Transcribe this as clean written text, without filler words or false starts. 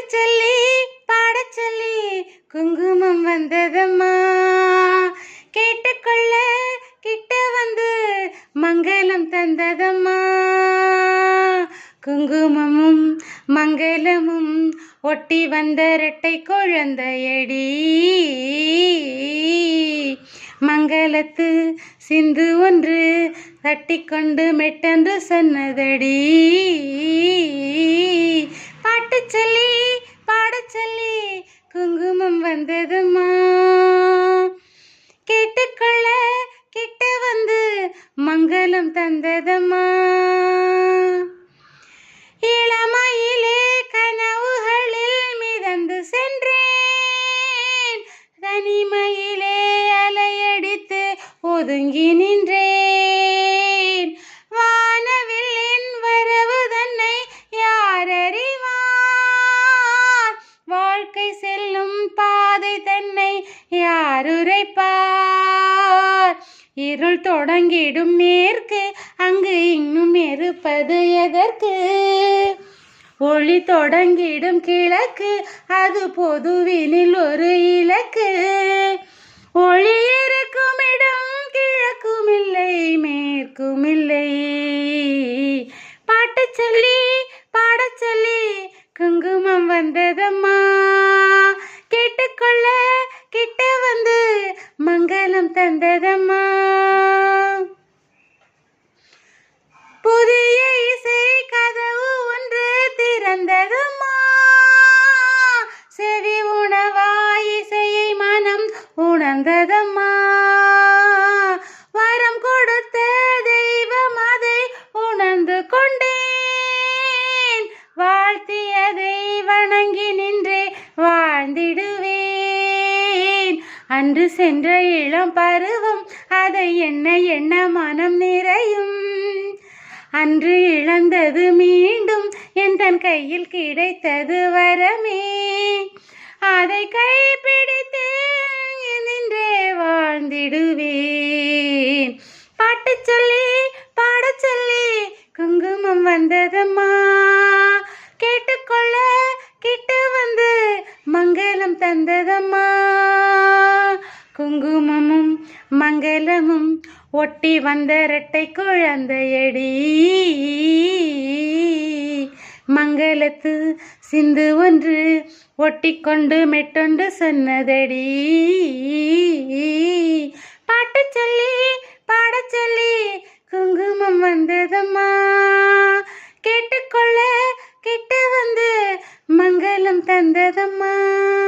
சொல்லி பாடச் சொல்லி குங்குமம் வந்ததம்மா. கேட்டுக்கொள்ள கிட்ட வந்து மங்களம் தந்ததம்மா. குங்குமமும் மங்களமும் ஒட்டி வந்த இரட்டை குழந்தையடி. மங்களத்து சிந்து ஒன்று தட்டிக்கொண்டு மெட்டென்று சொன்னதடி. பாட்டு சொல்லி பாடச் சொல்லி குங்குமம் வந்ததுமா. கேட்டுக்கொள்ள கிட்ட வந்து மங்களம் தந்ததம்மா. இளமையிலே கனவுகளில் மிதந்து சென்றேன். தனிமையிலே அலையடித்து ஒதுங்கி நின்றேன். வானவில்லின் வரவு தன்னை யார் அறிவார்? வாழ்க்கை செல்லும் பாதை தன்னை யார் உரைப்பார்? இருள் தொடங்கிடும் மேற்கு அங்கு இன்னும் இருப்பது எதற்கு? ஒளி தொடங்கிடும் கிழக்கு அது பொதுவினில் ஒரு இலக்கு. ஒளி இருக்கும் இடம் கிழக்கும் இல்லை மேற்கும் இல்லை. பாட்டு சொல்லி பாடச் சொல்லி குங்குமம் வந்ததம்மா. கேட்டுக்கொள்ள கிட்ட வந்து மங்களம் தந்ததம்மா. புதிய இசை கதவு ஒன்று திறந்ததம்மா. செவி உணவாய் இசையை மனம் உணர்ந்ததம்மா. வரம் கொடுத்த தெய்வம் அதை உணர்ந்து கொண்டேன். வாழ்த்தியதை வணங்கி நின்றே வாழ்ந்திடுவேன். அன்று சென்ற இளம் பருவம் அதை எண்ண எண்ண மனம் நிறையும். அன்று இழந்தது மீண்டும் என் தன் கையில் கிடைத்தது வரமே. அதை கைப்பிடித்து நின்றே வாழ்ந்திடுவேன். பாட்டு சொல்லி பாடச் சொல்லி குங்குமம் வந்ததம்மா. கேட்டுக்கொள்ள கிட்ட வந்து மங்களம் தந்ததம்மா. குங்குமமும் மங்களமும் ஒட்டி வந்த இரட்டை குழந்தையடி. மங்களத்து சிந்து ஒன்று ஒட்டிக்கொண்டு மெட்டொன்று சொன்னதடி. பாட்டு சொல்லி பாடச் சொல்லி குங்குமம் வந்ததம்மா. கேட்டுக்கொள்ள கிட்ட வந்து மங்களம் தந்ததம்மா.